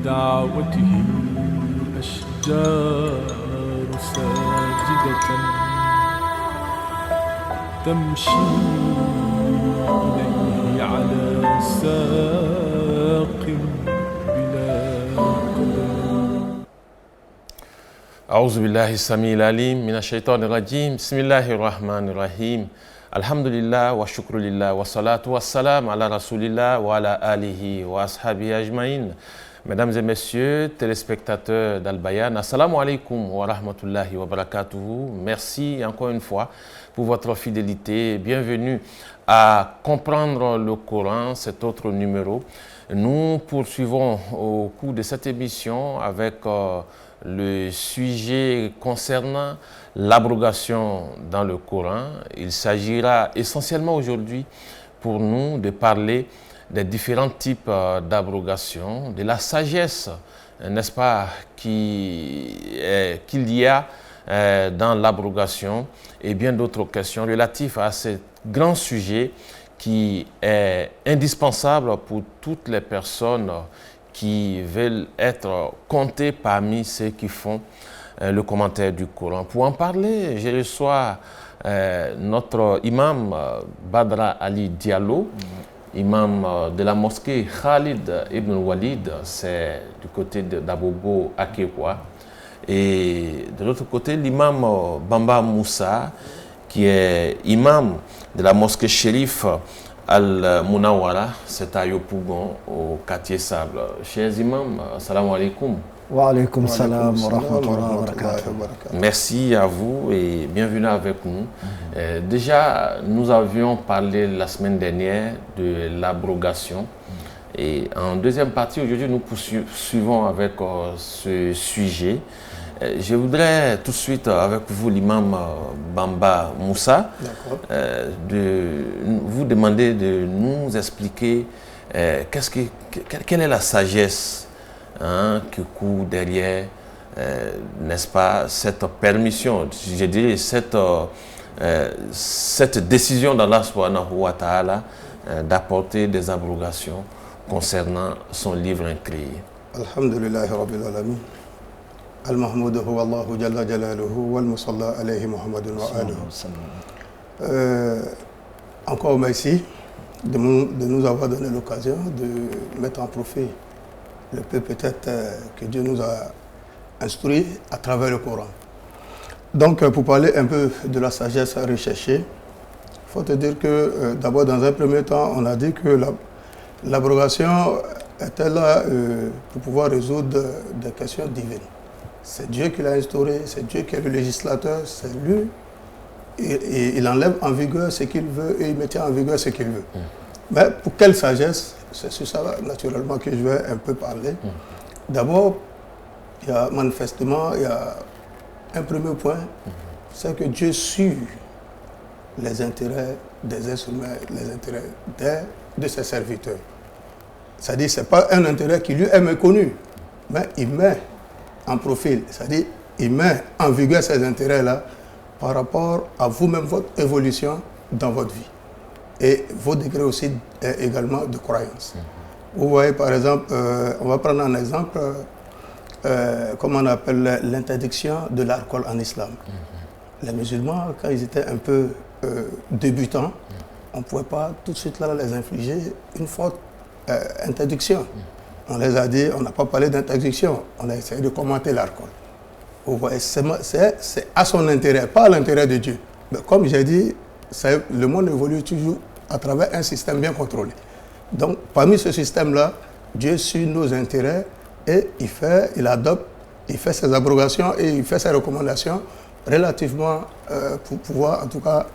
دعوته الأشجار ساجدة تمشي إليه على ساق بلا قدم. أعوذ بالله السميع العليم من الشيطان الرجيم. بسم الله الرحمن الرحيم. الحمد لله والشكر لله والصلاة والسلام على رسول الله وعلى آله وأصحابه أجمعين. Mesdames et messieurs, téléspectateurs d'Al-Bayan, assalamu alaikum wa rahmatullahi wa barakatuhu. Merci encore une fois pour votre fidélité. Bienvenue à Comprendre le Coran, cet autre numéro. Nous poursuivons au cours de cette émission avec le sujet concernant l'abrogation dans le Coran. Il s'agira essentiellement aujourd'hui pour nous de parler des différents types d'abrogation, de la sagesse, n'est-ce pas, qu'il y a dans l'abrogation et bien d'autres questions relatives à ce grand sujet qui est indispensable pour toutes les personnes qui veulent être comptées parmi ceux qui font le commentaire du Coran. Pour en parler, je reçois notre imam Badra Ali Diallo, imam de la mosquée Khalid Ibn Walid, c'est du côté d'Abobo Akekwa. Et de l'autre côté, l'imam Bamba Moussa, qui est imam de la mosquée Chérif Al-Munawara, c'est à Yopougon, au quartier Sable. Chers imams, assalamu alaikum. Wa alaikum salam wa rahmatullahi wa barakatuh. Merci à vous et bienvenue avec nous. Déjà, nous avions parlé la semaine dernière de l'abrogation. Et en deuxième partie, aujourd'hui, nous poursuivons avec ce sujet. Je voudrais tout de suite, avec vous, l'imam Bamba Moussa, vous demander de nous expliquer quelle est la sagesse qui court derrière, n'est-ce pas, cette permission, je dirais, cette décision d'Allah subhanahu wa ta'ala d'apporter des abrogations concernant son livre incréé. Alhamdulillahi Rabbil Alamin. Al-Mahmoud huwa Allahu Jalla Jalaluhu wal Musalla alayhi Muhammadun wa alihi. Encore merci de nous avoir donné l'occasion de mettre en profit le peu peut-être que Dieu nous a instruit à travers le Coran. Donc pour parler un peu de la sagesse recherchée, il faut te dire que d'abord dans un premier temps, on a dit que l'abrogation était là pour pouvoir résoudre des questions divines. C'est Dieu qui l'a instauré, c'est Dieu qui est le législateur, c'est lui. Et il enlève en vigueur ce qu'il veut et il maintient en vigueur ce qu'il veut. Mais pour quelle sagesse? C'est sur ça naturellement que je vais un peu parler. D'abord, il y a manifestement un premier point, c'est que Dieu suit les intérêts des êtres humains, les intérêts de ses serviteurs. C'est-à-dire que ce n'est pas un intérêt qui lui est méconnu, mais il met en profil, c'est-à-dire il met en vigueur ces intérêts-là par rapport à vous-même, votre évolution dans votre vie. Et vos degrés aussi également de croyance. Vous voyez par exemple, on va prendre un exemple, comme on appelle l'interdiction de l'alcool en islam. Les musulmans, quand ils étaient un peu débutants, on ne pouvait pas tout de suite là les infliger une forte interdiction. On les a dit, on n'a pas parlé d'interdiction, on a essayé de commenter l'alcool. Vous voyez, c'est à son intérêt, pas à l'intérêt de Dieu. Mais comme j'ai dit, le monde évolue toujours à travers un système bien contrôlé. Donc, parmi ce système-là, Dieu suit nos intérêts et il fait ses abrogations et il fait ses recommandations relativement pour pouvoir, en tout cas,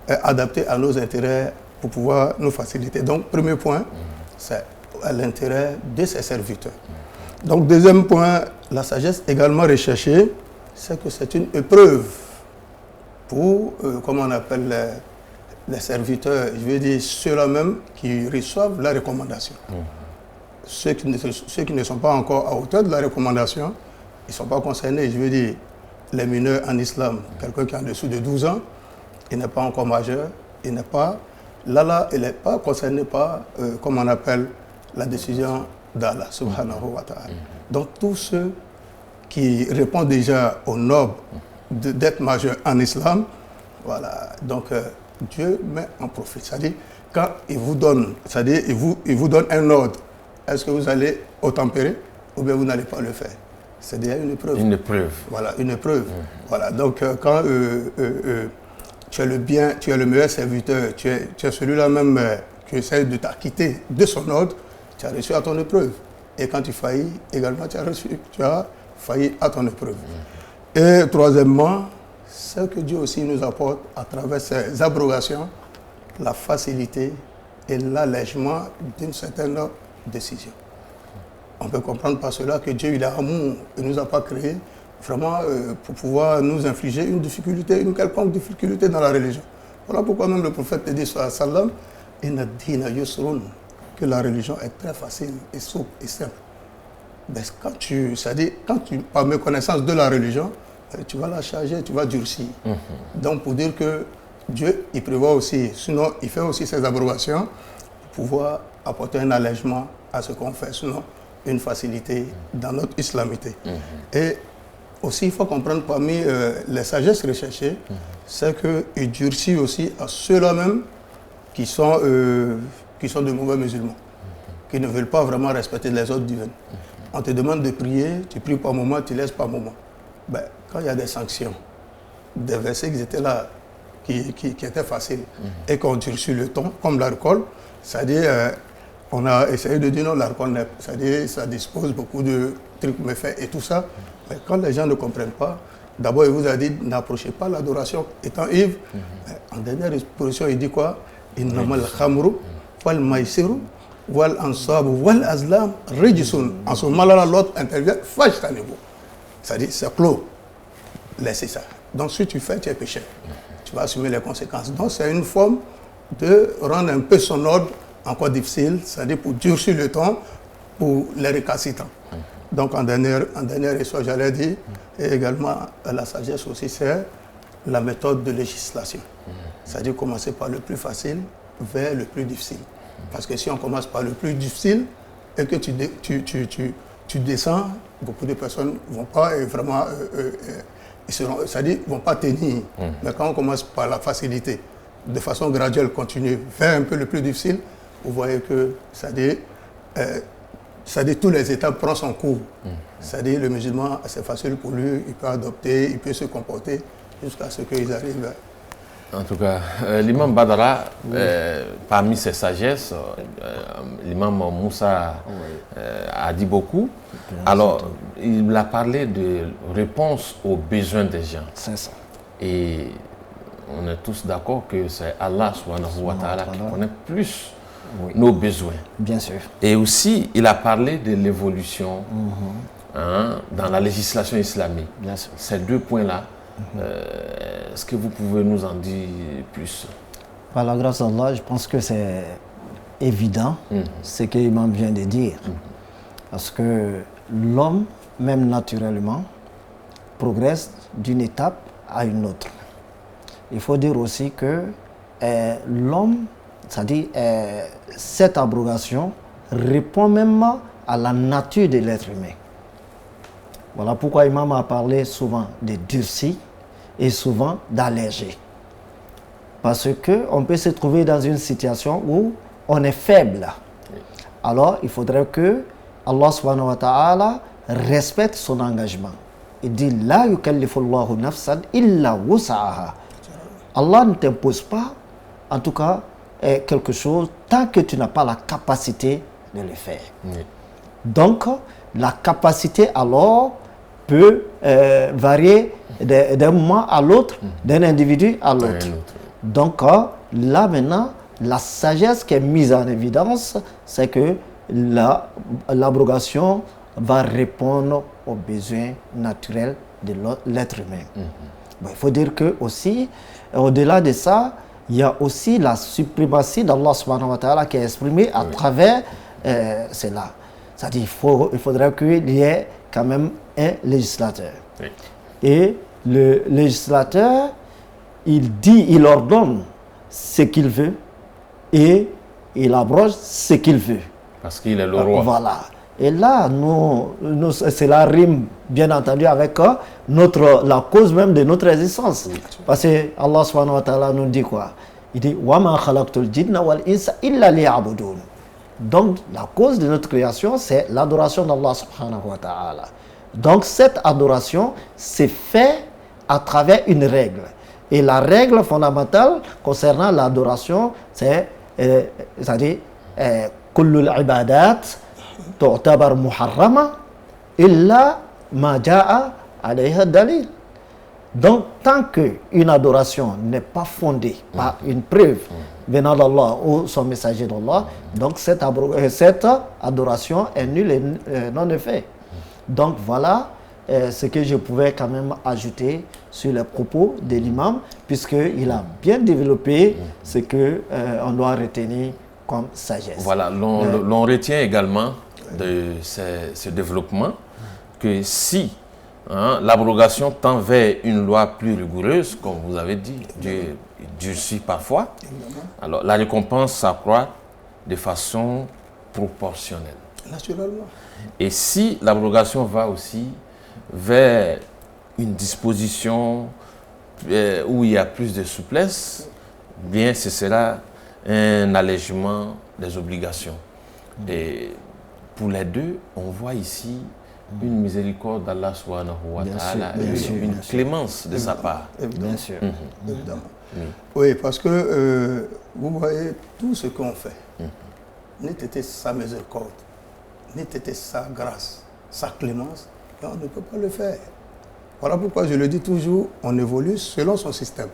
adapter à nos intérêts, pour pouvoir nous faciliter. Donc, premier point, c'est à l'intérêt de ses serviteurs. Donc, deuxième point, la sagesse également recherchée, c'est que c'est une épreuve pour, comment on appelle les serviteurs, je veux dire ceux-là même qui reçoivent la recommandation. Ceux qui ne sont pas encore à hauteur de la recommandation, ils ne sont pas concernés, je veux dire les mineurs en islam, quelqu'un qui est en dessous de 12 ans, il n'est pas encore majeur, il n'est pas, il n'est pas concerné par, comme on appelle, la décision d'Allah subhanahu wa ta'ala. Donc tous ceux qui répondent déjà aux normes d'être majeur en islam, voilà, donc Dieu met en profit. C'est-à-dire, quand il vous donne, c'est-à-dire, il vous donne un ordre, est-ce que vous allez obtempérer ou bien vous n'allez pas le faire? C'est déjà une épreuve. Une épreuve. Voilà, une épreuve. Voilà, donc quand tu es le bien, tu es le meilleur serviteur, tu es celui-là même qui essaie de t'acquitter de son ordre, tu as reçu à ton épreuve. Et quand tu faillis, également, tu as failli à ton épreuve. Et troisièmement, ce que Dieu aussi nous apporte à travers ces abrogations, la facilité et l'allègement d'une certaine décision. On peut comprendre par cela que Dieu, il est amour, il ne nous a pas créés vraiment pour pouvoir nous infliger une difficulté, une quelconque difficulté dans la religion. Voilà pourquoi même le prophète te dit, sallam, inna dina yusrun, que la religion est très facile et souple et simple. Mais quand tu, c'est-à-dire, par méconnaissance de la religion, tu vas la charger, tu vas durcir. Donc pour dire que Dieu, il prévoit aussi, sinon il fait aussi ses abrogations pour pouvoir apporter un allègement à ce qu'on fait, sinon une facilité dans notre islamité. Et aussi, il faut comprendre parmi les sagesses recherchées, c'est qu'il durcit aussi à ceux-là même qui sont de mauvais musulmans, qui ne veulent pas vraiment respecter les ordres divins. On te demande de prier, tu pries par moment, tu laisses par moment. Ben, quand il y a des sanctions, des versets qui étaient là, qui étaient faciles, et qu'on durcit le ton, comme l'alcool, c'est-à-dire, on a essayé de dire non, l'alcool, c'est-à-dire, ça dispose beaucoup de trucs méfaits et tout ça. Mais quand les gens ne comprennent pas, d'abord, il vous a dit, n'approchez pas l'adoration étant ivre. En dernière exposition, il dit quoi? Innamal khamru wal maisiru wal ansabu wal azlam rijsun. En ce moment-là, l'autre intervient, fajtanibu. C'est-à-dire, c'est clos. Laissez ça. Donc, si tu fais, tu es péché. Tu vas assumer les conséquences. Donc, c'est une forme de rendre un peu son ordre encore difficile, c'est-à-dire pour durcir le temps pour les récalcitrants. Donc, en dernière histoire, j'allais dire, et également la sagesse aussi, c'est la méthode de législation. C'est-à-dire commencer par le plus facile vers le plus difficile. Parce que si on commence par le plus difficile et que tu descends, beaucoup de personnes ne vont pas vraiment, c'est-à-dire vont pas tenir. Mais quand on commence par la facilité, de façon graduelle, continue vers un peu le plus difficile, vous voyez que, c'est-à-dire tous les étapes prennent son cours. C'est-à-dire le musulman, c'est facile pour lui, il peut adopter, il peut se comporter jusqu'à ce qu'ils arrivent. En tout cas, l'imam Badara, parmi ses sagesses, l'imam Moussa a dit beaucoup. Alors, il a parlé de réponse aux besoins des gens. C'est ça. Et on est tous d'accord que c'est Allah subhanahu wa ta'ala qui connaît plus nos besoins. Bien sûr. Et aussi, il a parlé de l'évolution dans la législation islamique. Bien sûr. Ces deux points-là, est-ce que vous pouvez nous en dire plus? Par la grâce d'Allah, je pense que c'est évident ce que l'imam vient de dire. Parce que l'homme, même naturellement, progresse d'une étape à une autre. Il faut dire aussi que l'homme, c'est-à-dire cette abrogation répond même à la nature de l'être humain. Voilà pourquoi l'imam a parlé souvent de durcir et souvent d'alléger. Parce qu'on peut se trouver dans une situation où on est faible. Alors, il faudrait que Allah subhanahu wa ta'ala respecte son engagement. Il dit « La yukallifullahu nafsan illa wus'aha » Allah ne t'impose pas, en tout cas, quelque chose tant que tu n'as pas la capacité de le faire. Donc, la capacité alors peut varier d'un moment à l'autre, d'un individu à l'autre. Donc, là maintenant, la sagesse qui est mise en évidence, c'est que l'abrogation va répondre aux besoins naturels de l'être humain. Bon, il faut dire que aussi, au-delà de ça, il y a aussi la suprématie d'Allah subhanahu wa ta'ala qui est exprimée à travers cela. C'est-à-dire qu'il faudrait qu'il y ait quand même un législateur. Et le législateur, il ordonne ce qu'il veut et il abroge ce qu'il veut. Parce qu'il est le roi. Voilà. Et là, cela rime bien entendu avec la cause même de notre existence. Parce que Allah subhanahu wa ta'ala nous dit quoi? Il dit wa ma khalaqtul jinna wal insa illa liya'budun. Donc la cause de notre création, c'est l'adoration d'Allah subhanahu wa ta'ala. Donc cette adoration s'est faite à travers une règle. Et la règle fondamentale concernant l'adoration, c'est-à-dire kullul ibadat tu'tabar muharrama illa ma ja'a alayha dalil. Donc, tant qu'une adoration n'est pas fondée par une preuve venant d'Allah ou son messager d'Allah, donc cette adoration est nulle et non effet. Donc, voilà ce que je pouvais quand même ajouter sur les propos de l'imam, puisqu'il a bien développé ce qu'on doit retenir comme sagesse. Voilà, l'on retient également de ce développement que si l'abrogation tend vers une loi plus rigoureuse, comme vous avez dit, Dieu durcit parfois, alors la récompense s'accroît de façon proportionnelle. Naturellement. Et si l'abrogation va aussi vers une disposition où il y a plus de souplesse, bien ce sera un allègement des obligations. Et pour les deux, on voit ici une miséricorde d'Allah subhanahu wa ta'ala, une clémence de sa part. Évidemment. Bien sûr. Évidemment. Oui, parce que vous voyez, tout ce qu'on fait, n'ait été sa miséricorde, n'ait été sa grâce, sa clémence, et on ne peut pas le faire. Voilà pourquoi je le dis toujours, on évolue selon son système.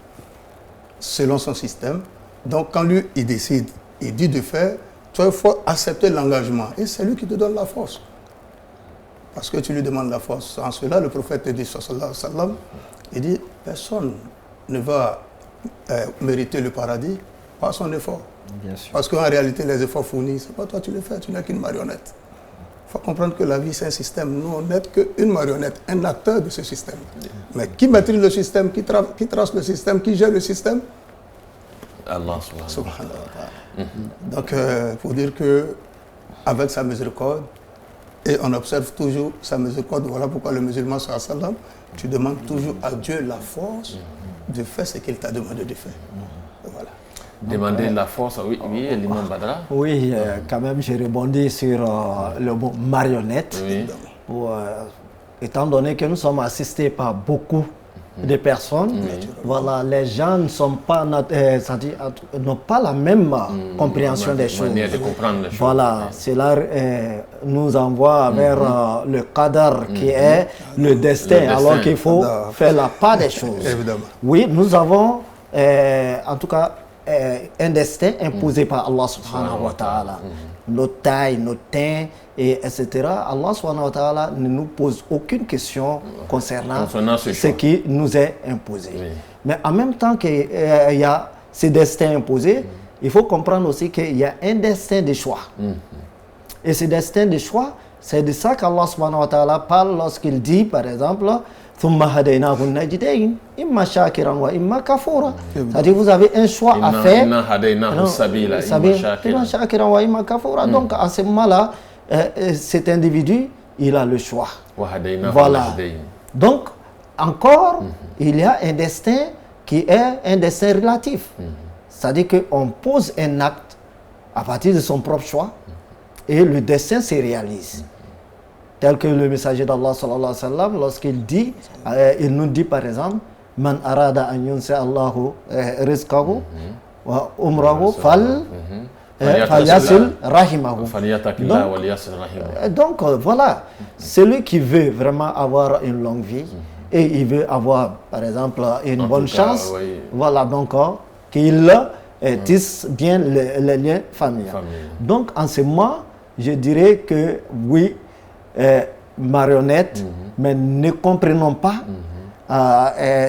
Selon son système. Donc quand lui, il décide, il dit de faire, toi, il faut accepter l'engagement. Et c'est lui qui te donne la force. Parce que tu lui demandes la force. En cela, le prophète dit, sallallahu alayhi wa sallam, il dit, personne ne va mériter le paradis par son effort. Bien sûr. Parce qu'en réalité, les efforts fournis, ce n'est pas toi qui les fais, tu n'es qu'une marionnette. Il faut comprendre que la vie, c'est un système. Nous, on n'est qu'une marionnette, un acteur de ce système. Mais qui maîtrise le système, qui trace le système, qui gère le système? Allah subhanahu wa ta'ala. Donc, pour dire que avec sa miséricorde, et on observe toujours sa miséricorde, voilà pourquoi le musulman, sallam, tu demandes toujours à Dieu la force de faire ce qu'il t'a demandé de faire. Voilà. Demander la force, oui, l'imam Badra. Oui, quand même, j'ai rebondi sur le mot marionnette. Oui. Où, étant donné que nous sommes assistés par beaucoup de personnes, voilà, les gens ne sont pas, n'ont pas la même compréhension des choses. Manière de comprendre les choses. Voilà, cela nous envoie vers le qadar qui est le destin, alors qu'il faut faire la part des choses. Évidemment. Oui, nous avons en tout cas un destin imposé par Allah subhanahu wa ta'ala. Notre taille, notre teint, etc. Allah subhanahu wa ta'ala ne nous pose aucune question concernant ce qui nous est imposé. Oui. Mais en même temps qu'il y a ces destins imposés, il faut comprendre aussi qu'il y a un destin de choix. Et ce destin de choix, c'est de ça qu'Allah subhanahu wa ta'ala parle lorsqu'il dit, par exemple, c'est-à-dire vous avez un choix à faire. Donc à ce moment-là, cet individu, il a le choix. Voilà. Donc encore, il y a un destin qui est un destin relatif. C'est-à-dire qu'on pose un acte à partir de son propre choix et le destin se réalise. Tel que le messager d'Allah sallallahu alayhi wa sallam, lorsqu'il dit, il nous dit par exemple, Man arada an yunsa Allahu rizqahu wa umrahu falyasil rahimahu. Donc voilà, celui qui veut vraiment avoir une longue vie et il veut avoir par exemple une bonne chance, voilà donc qu'il tisse bien les liens familiaux. Donc en ce moment, je dirais que oui, marionnettes, mais ne comprenons pas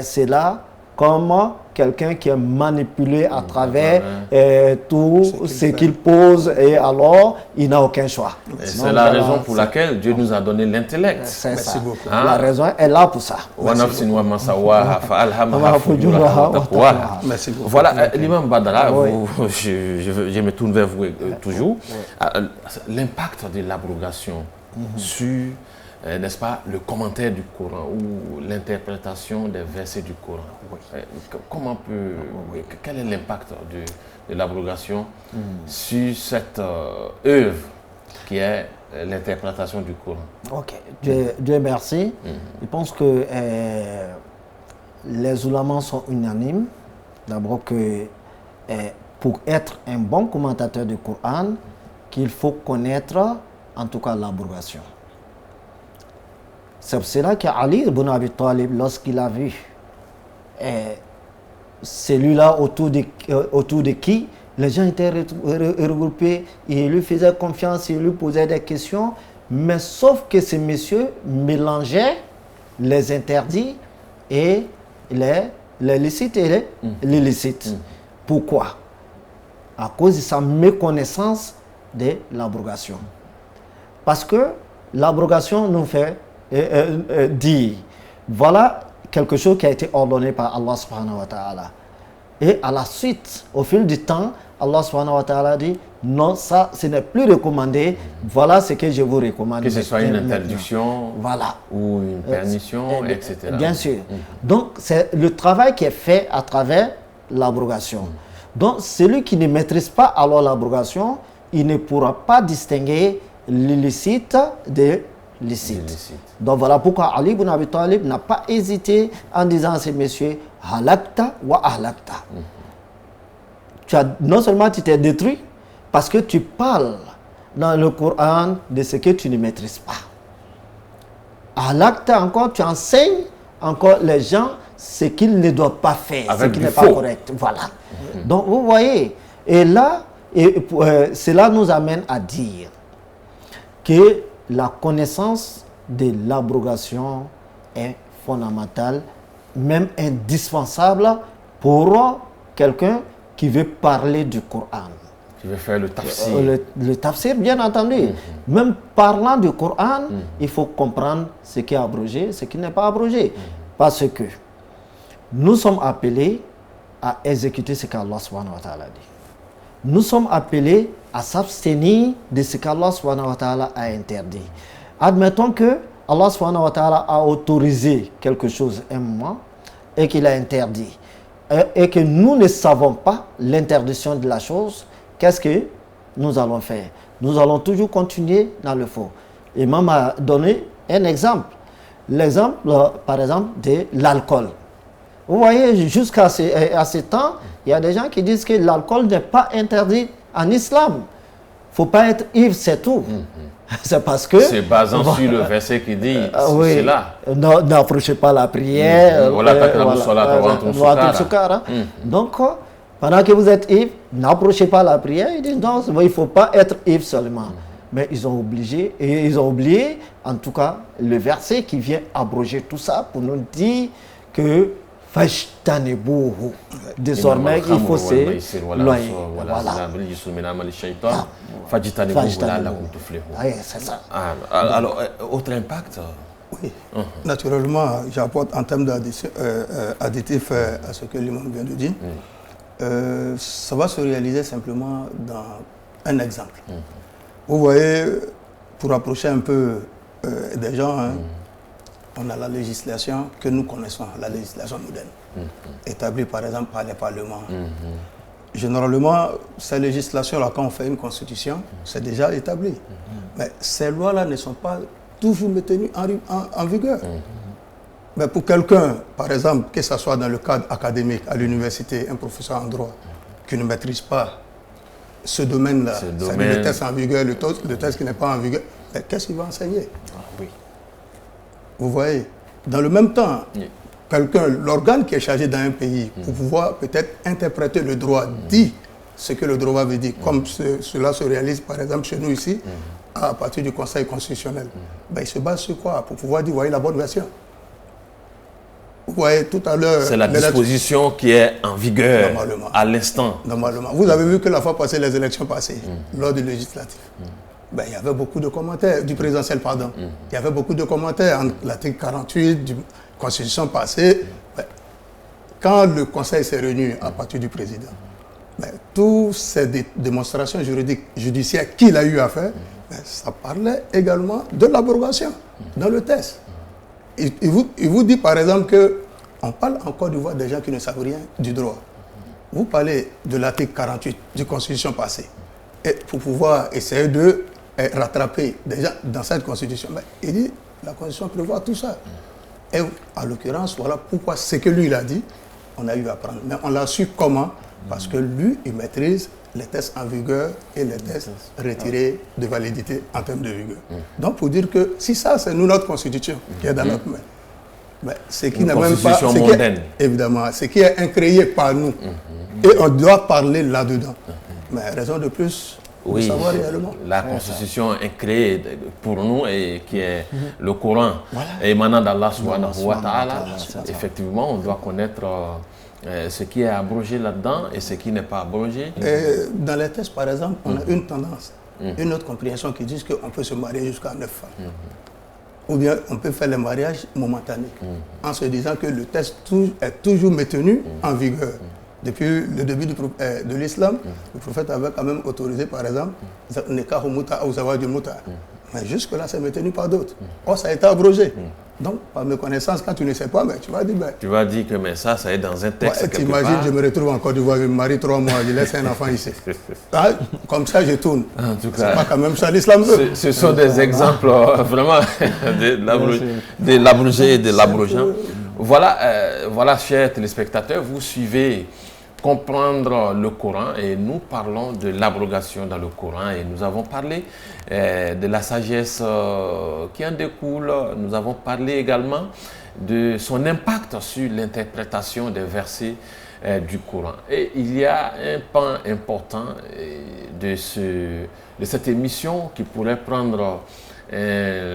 cela comme quelqu'un qui est manipulé à travers tout ce qu'il pose et alors il n'a aucun choix. C'est la raison pour laquelle Dieu nous a donné l'intellect. C'est ça. La raison est là pour ça. Voilà, l'imam Badra, je me tourne vers vous toujours. L'impact de l'abrogation sur, n'est-ce pas, le commentaire du Coran ou l'interprétation des versets du Coran. Comment quel est l'impact de l'abrogation sur cette œuvre qui est l'interprétation du Coran? Ok, Dieu merci. Je pense que les oulémas sont unanimes. D'abord que pour être un bon commentateur du Coran, qu'il faut connaître en tout cas l'abrogation. C'est pour cela qu'Ali ibn Abi Talib, lorsqu'il a vu celui-là autour de qui les gens étaient regroupés, il lui faisait confiance, il lui posait des questions, mais sauf que ce monsieur mélangeait les interdits et les licites et les licites. Pourquoi? À cause de sa méconnaissance de l'abrogation. Parce que l'abrogation nous fait dire, voilà quelque chose qui a été ordonné par Allah subhanahu wa ta'ala. Et à la suite, au fil du temps, Allah subhanahu wa ta'ala dit, non, ça, ce n'est plus recommandé, voilà ce que je vous recommande. Que ce soit une interdiction voilà. ou une permission, etc. Bien sûr. Donc, c'est le travail qui est fait à travers l'abrogation. Donc, celui qui ne maîtrise pas alors l'abrogation, il ne pourra pas distinguer l'illicite de licite. Donc, voilà pourquoi Ali ibn Abi Talib n'a pas hésité en disant à ces messieurs, halakta wa ahlakta. Non seulement tu t'es détruit, parce que tu parles dans le Coran de ce que tu ne maîtrises pas. Ahlakta encore, tu enseignes encore les gens ce qu'ils ne doivent pas faire, ce qui n'est pas correct. Voilà. Donc vous voyez, et là, cela nous amène à dire que la connaissance de l'abrogation est fondamentale, même indispensable pour quelqu'un qui veut parler du Coran. Qui veut faire le tafsir. Le tafsir, bien entendu. Même parlant du Coran, il faut comprendre ce qui est abrogé, ce qui n'est pas abrogé. Parce que nous sommes appelés à exécuter ce qu'Allah subhanahu wa ta'ala dit. Nous sommes appelés à s'abstenir de ce qu'Allah subhanahu wa ta'ala a interdit. Admettons que Allah subhanahu wa ta'ala a autorisé quelque chose un moment et qu'il a interdit. Et que nous ne savons pas l'interdiction de la chose, qu'est-ce que nous allons faire? Nous allons toujours continuer dans le faux. L'imam a donné un exemple. L'exemple, par exemple, de l'alcool. Vous voyez, jusqu'à ce temps, il y a des gens qui disent que l'alcool n'est pas interdit en islam. Il ne faut pas être ivre, c'est tout. C'est parce que... C'est basant sur le verset qui dit oui, cela. N'approchez pas la prière. Donc, pendant que vous êtes ivre, n'approchez pas la prière. Ils disent non, il ne faut pas être ivre seulement. Mais ils ont oublié, en tout cas, le verset qui vient abroger tout ça pour nous dire que désormais, il faut s'éloigner. C'est ça. Alors, autre impact? Oui, naturellement, j'apporte en termes d'additifs à ce que l'imam vient de dire. Ça va se réaliser simplement dans un exemple. Vous voyez, pour approcher un peu des gens, on a la législation que nous connaissons, la législation moderne, établie par exemple par les parlements. Généralement, ces législations-là, quand on fait une constitution, c'est déjà établi. Mais ces lois-là ne sont pas toujours maintenues en vigueur. Mais pour quelqu'un, par exemple, que ce soit dans le cadre académique, à l'université, un professeur en droit, qui ne maîtrise pas ce domaine-là, le test en vigueur, le test qui n'est pas en vigueur, qu'est-ce qu'il va enseigner? Vous voyez, dans le même temps, quelqu'un, l'organe qui est chargé dans un pays, pour pouvoir peut-être interpréter le droit, dit ce que le droit veut dire, comme cela se réalise par exemple chez nous ici, à partir du Conseil constitutionnel. Il se base sur quoi? Pour pouvoir dire, voyez la bonne version. Vous voyez, tout à l'heure... C'est la disposition qui est en vigueur à l'instant. Normalement. Vous avez vu que la fois passée, les élections passées, lors du législatif, il y avait beaucoup de commentaires, du présidentiel, pardon. Il y avait beaucoup de commentaires en l'article 48 du Constitution passée. Quand le Conseil s'est réuni à partir du président, toutes ces démonstrations judiciaires qu'il a eu à faire, mais ça parlait également de l'abrogation dans le texte. Il vous dit par exemple qu'on parle en Côte d'Ivoire des gens qui ne savent rien du droit. Vous parlez de l'article 48 de Constitution passée. Et pour pouvoir essayer de rattraper déjà dans cette Constitution, mais il dit la Constitution prévoit tout ça. Et en l'occurrence, voilà pourquoi ce que lui il a dit, on a eu à prendre. Mais on l'a su comment? Parce que lui, il maîtrise les tests en vigueur et les tests retirés de validité en termes de vigueur. Donc pour dire que si ça, c'est nous, notre Constitution qui est dans notre main, mais ce qui n'est même pas... Évidemment, ce qui est incréé par nous. Et on doit parler là-dedans. Mais raison de plus... Oui, savoir réellement. La Constitution est créée pour nous et qui est le Coran émanant d'Allah subhanahu wa ta'ala. Effectivement, on doit connaître ce qui est abrogé là-dedans et ce qui n'est pas abrogé. Et dans les textes, par exemple, on a une tendance, une autre compréhension qui dit qu'on peut se marier jusqu'à 9 femmes. Ou bien on peut faire les mariages momentanés en se disant que le texte est toujours maintenu en vigueur. Depuis le début de l'islam, le prophète avait quand même autorisé, par exemple, Nekah ou Muta ou Zawaj du Muta. Mais jusque-là, c'est maintenu par d'autres. Or, ça a été abrogé. Donc, par mes connaissances, quand tu ne sais pas, mais tu vas dire... Tu vas dire que mais ça est dans un texte. Tu imagines, je me retrouve en Côte d'Ivoire, je me marie 3 mois, je laisse un enfant ici. Ah, comme ça, je tourne. En tout cas, c'est pas quand même ça l'islam veut. Ce sont des exemples vraiment de l'abrogé et de l'abrogeant. Voilà, chers téléspectateurs, vous suivez Comprendre le Coran et nous parlons de l'abrogation dans le Coran et nous avons parlé de la sagesse qui en découle. Nous avons parlé également de son impact sur l'interprétation des versets du Coran. Et il y a un pan important de cette émission qui pourrait prendre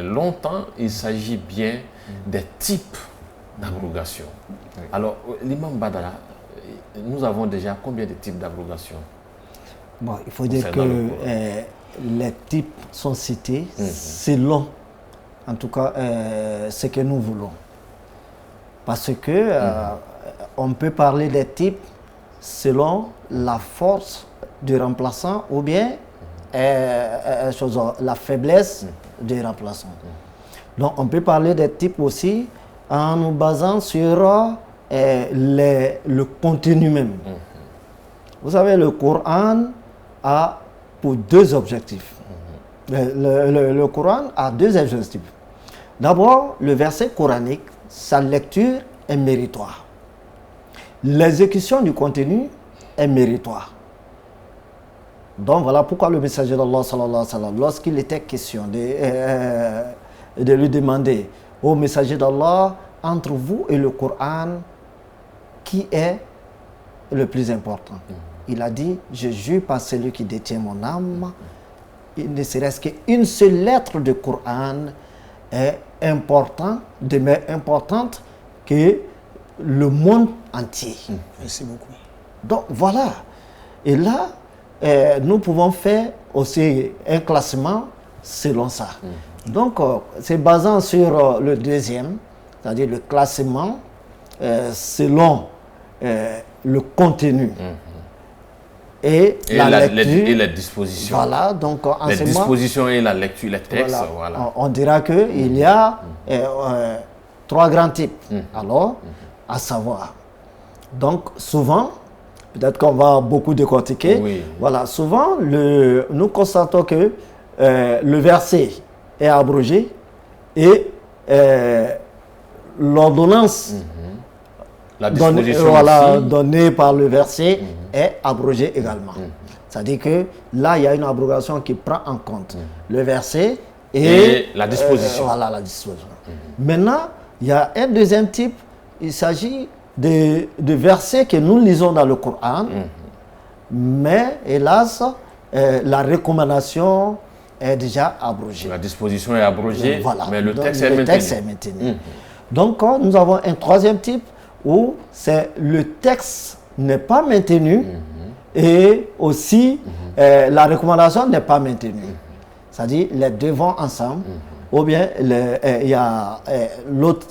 longtemps. Il s'agit bien des types d'abrogation. Alors, l'imam Badara, nous avons déjà combien de types d'abrogation? Bon, il faut dire que les types sont cités selon, en tout cas, ce que nous voulons. Parce que on peut parler des types selon la force du remplaçant ou bien la faiblesse du remplaçant. Donc, on peut parler des types aussi en nous basant sur le contenu même. Vous savez, le Coran a pour 2 objectifs. Le Coran a 2 objectifs. D'abord, le verset coranique, sa lecture est méritoire. L'exécution du contenu est méritoire. Donc voilà pourquoi le messager d'Allah, sallallahu alayhi wa sallam, lorsqu'il était question de lui demander au messager d'Allah, entre vous et le Coran, qui est le plus important? Il a dit, je jure par celui qui détient mon âme, il ne serait-ce qu'une seule lettre du Coran est demeure importante que le monde entier. Merci beaucoup. Donc voilà. Et là, nous pouvons faire aussi un classement selon ça. Donc, c'est basant sur le deuxième, c'est-à-dire le classement selon le contenu et la lecture. Et les dispositions. Voilà, donc les dispositions et la lecture, les textes. Voilà. On dira qu'il y a 3 grands types, alors, à savoir. Donc, souvent, peut-être qu'on va beaucoup décortiquer, voilà, souvent, nous constatons que le verset est abrogé et l'ordonnance donnée par le verset est abrogée également. C'est-à-dire que là, il y a une abrogation qui prend en compte le verset et la disposition. Voilà, la disposition. Maintenant, il y a un deuxième type, il s'agit de versets que nous lisons dans le Coran, mais hélas, la recommandation est déjà abrogée. La disposition est abrogée, mais le texte est maintenu. Donc, nous avons un troisième type où le texte n'est pas maintenu et aussi la recommandation n'est pas maintenue. C'est-à-dire les deux vont ensemble, ou bien il y a l'autre,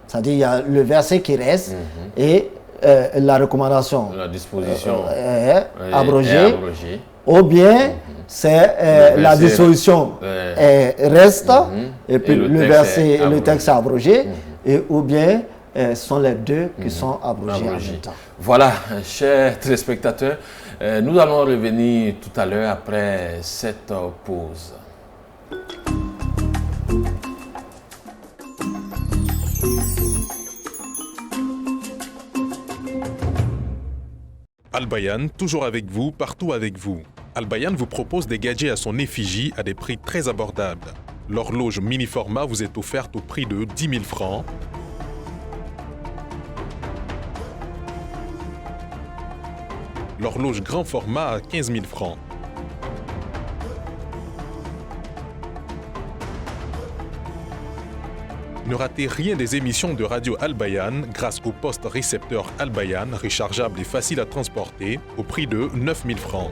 c'est-à-dire il y a le verset qui reste et la recommandation la disposition est abrogée, ou bien c'est la disposition reste, et puis le texte est abrogé, et ou bien ce sont les deux qui sont abrogés en même temps. Voilà, chers téléspectateurs, nous allons revenir tout à l'heure après cette pause. Al Bayan, toujours avec vous, partout avec vous. Al Bayan vous propose des gadgets à son effigie à des prix très abordables. L'horloge mini-format vous est offerte au prix de 10 000 francs. L'horloge grand format à 15 000 francs. Ne ratez rien des émissions de Radio Al Bayan grâce au poste récepteur Al Bayan, rechargeable et facile à transporter, au prix de 9 000 francs.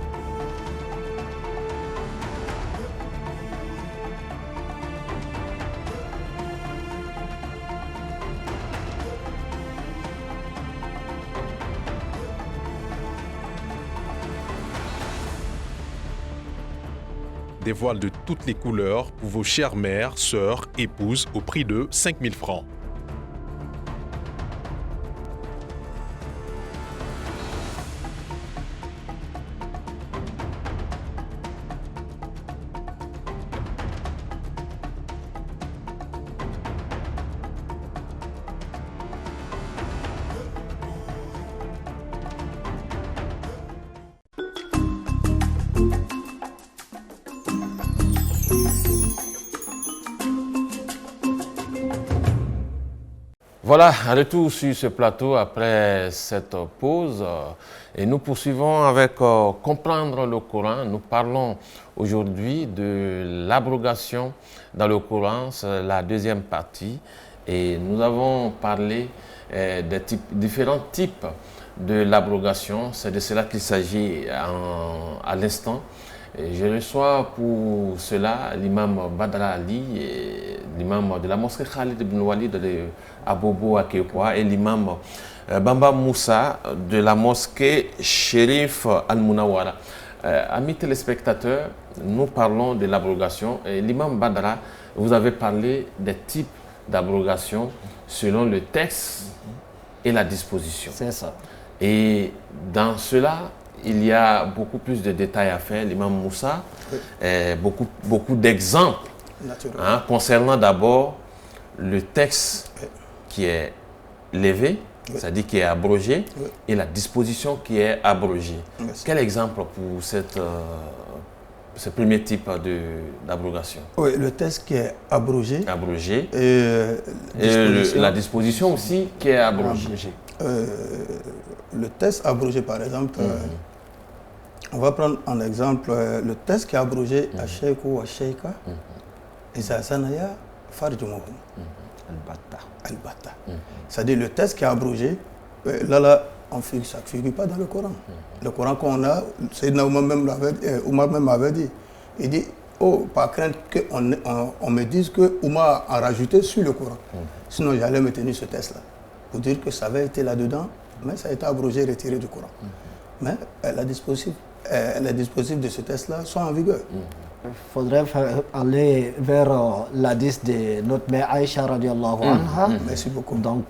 Des voiles de toutes les couleurs pour vos chères mères, sœurs, épouses au prix de 5 000 francs. Voilà, retour sur ce plateau après cette pause et nous poursuivons avec comprendre le Coran. Nous parlons aujourd'hui de l'abrogation dans le Coran, c'est la deuxième partie et nous avons parlé des différents types de l'abrogation. C'est de cela qu'il s'agit à l'instant. Je reçois pour cela l'imam Badra Ali, l'imam de la mosquée Khalid ibn Walid de Abobo à Kekwa et l'imam Bamba Moussa de la mosquée Chérif Al-Munawara. Amis téléspectateurs, nous parlons de l'abrogation. L'imam Badra, vous avez parlé des types d'abrogation selon le texte et la disposition. C'est ça. Et dans cela, il y a beaucoup plus de détails à faire. L'imam Moussa, beaucoup d'exemples concernant d'abord le texte qui est levé, c'est-à-dire qui est abrogé, et la disposition qui est abrogée. Quel exemple pour ce premier type d'abrogation? Oui, le texte qui est abrogé. Et la disposition aussi qui est abrogée. Le texte abrogé, par exemple, on va prendre en exemple le texte qui est abrogé à Sheikh ou à Sheikha, et ça Sanaya Farjumuhum. Al-Batta. C'est-à-dire le texte qui est abrogé, là, ça ne figure pas dans le Coran. Le Coran qu'on a, Sayyidina Oumar même avait dit, il dit, oh, par crainte qu'on me dise que Oumar a rajouté sur le Coran. Sinon, j'allais me tenir ce texte-là, pour dire que ça avait été là-dedans, mais ça a été abrogé, retiré du Coran. Mais les dispositifs de ce texte-là sont en vigueur. Il faudrait aller vers l'hadith de notre mère Aïcha radiallahu anha. Merci beaucoup. Donc,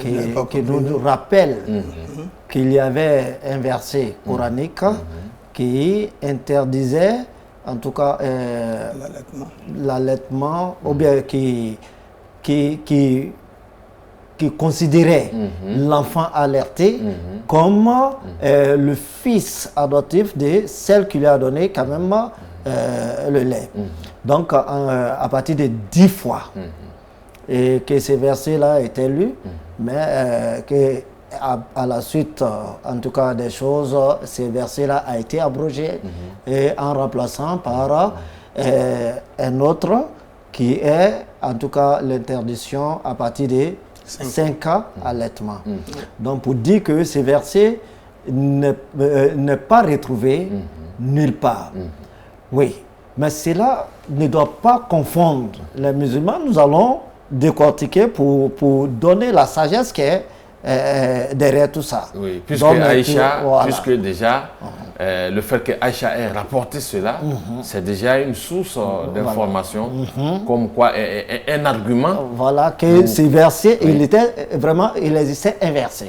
qui nous rappelle qu'il y avait un verset coranique qui interdisait, en tout cas, l'allaitement, ou bien qui considérait l'enfant alerté comme le fils adoptif de celle qui lui a donné quand même le lait. Donc, à partir de 10 fois, et que ces versets-là étaient lus, mais que à la suite, en tout cas des choses, ces versets-là a été abrogé et en remplaçant par un autre qui est, en tout cas, l'interdiction à partir de 5 cas allaitement. Donc, pour dire que ces versets ne pas retrouvés nulle part. Oui, mais cela ne doit pas confondre les musulmans. Nous allons décortiquer pour donner la sagesse qui est derrière tout ça. Oui, puisque Donc, Aïcha, voilà. puisque déjà, le fait que Aïcha ait rapporté cela, c'est déjà une source d'information, comme quoi un argument. Voilà, que ces versets, il existait un verset,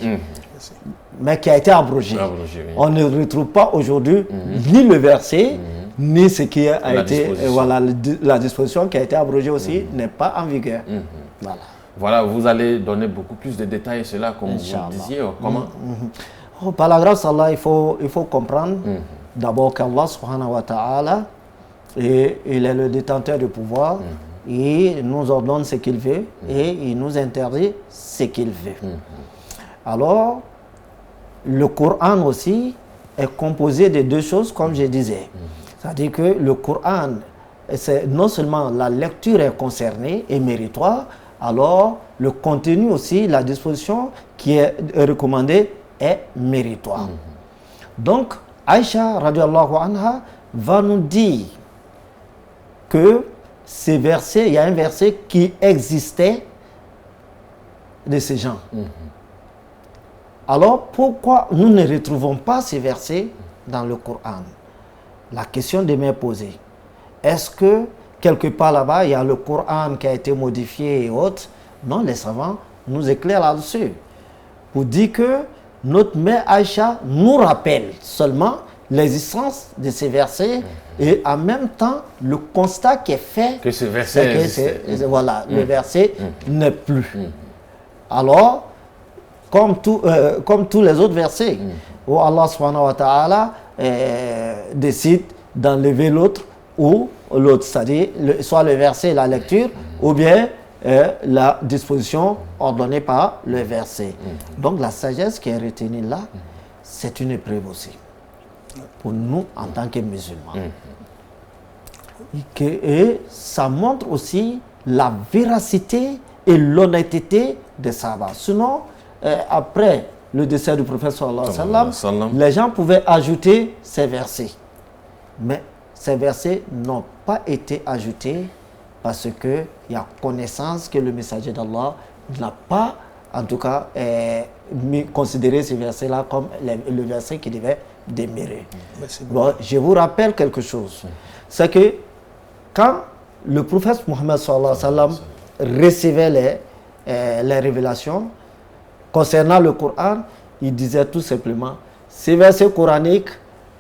mais qui a été abrogé. Abrogé, oui. On ne retrouve pas aujourd'hui ni le verset, ni ce qui a La été, disposition. voilà, la disposition qui a été abrogée aussi n'est pas en vigueur. Voilà. Voilà, vous allez donner beaucoup plus de détails sur cela, comme Inch'Allah. vous disiez. Comment Oh, par la grâce d'Allah, il faut comprendre d'abord qu'Allah subhanahu wa ta'ala, il est le détenteur du pouvoir, il nous ordonne ce qu'il veut et il nous interdit ce qu'il veut. Alors, le Coran aussi est composé de deux choses, comme je disais. C'est-à-dire que le Coran, non seulement la lecture est concernée et méritoire, alors le contenu aussi, la disposition qui est recommandée est méritoire. Donc, Aïcha radiallahu anha va nous dire que ces versets, il y a un verset qui existait de ces gens. Alors, pourquoi nous ne retrouvons pas ces versets dans le Coran? La question demeure posée. Est-ce que quelque part là-bas, il y a le Coran qui a été modifié et autres? Non, les savants nous éclairent là-dessus. Pour dire que notre mère Aïcha nous rappelle seulement l'existence de ces versets et en même temps le constat qui est fait que ce verset c'est que voilà, le verset n'est plus. Alors, comme tous les autres versets, où Allah subhanahu wa ta'ala décide d'enlever l'autre ou l'autre, c'est-à-dire soit le verset et la lecture, ou bien la disposition ordonnée par le verset. Donc la sagesse qui est retenue là, c'est une épreuve aussi, pour nous en tant que musulmans. Et ça montre aussi la véracité et l'honnêteté des Sahaba. Sinon, après le décès du prophète sallallahu alayhi wa sallam, les gens pouvaient ajouter ces versets. Mais ces versets n'ont pas été ajoutés parce qu'il y a connaissance que le messager d'Allah n'a pas, en tout cas, considéré ces versets-là comme le verset qui devait demeurer. Bon, je vous rappelle quelque chose. C'est que quand le prophète Mohammed sallallahu alayhi wa sallam recevait les révélations concernant le Coran, il disait tout simplement, ces versets coraniques,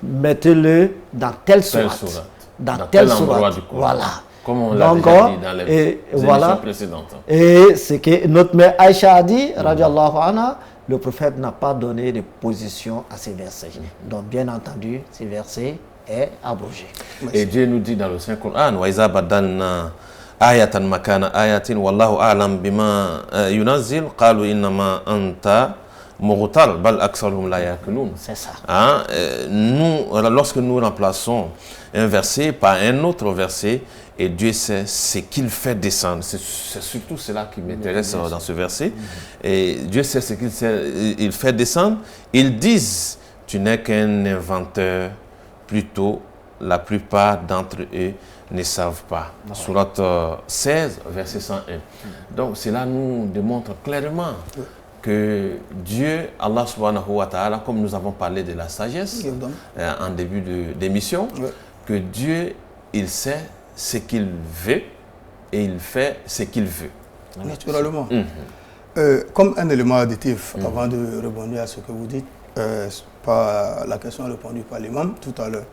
mettez-le dans telle sourate. Dans telle sourate. Voilà. Comme on l'a déjà dit dans les émissions précédentes. Et ce que notre mère Aïcha a dit, radiallahu anha, le prophète n'a pas donné de position à ces versets. Donc, bien entendu, ces versets est abrogé. Et Dieu nous dit dans le Saint-Coran, wa iza badalna ayatan makana ayatin wallahu a'lam bima yunazzil qalu innama anta mughtar bal aktharuhum la yaqilun. C'est ça. Hein? Lorsque nous remplaçons un verset par un autre verset, et Dieu sait ce qu'il fait descendre. C'est surtout cela qui m'intéresse dans ce verset. Et Dieu sait ce qu'il fait descendre. Ils disent, tu n'es qu'un inventeur. Plutôt, la plupart d'entre eux ne savent pas. Sourate 16, verset 101. Donc, cela nous démontre clairement que Dieu, Allah subhanahu wa ta'ala, comme nous avons parlé de la sagesse en début d'émission, que Dieu, il sait ce qu'il veut et il fait ce qu'il veut. Naturellement. Comme un élément additif, avant de rebondir à ce que vous dites, par la question répondue par l'imam tout à l'heure,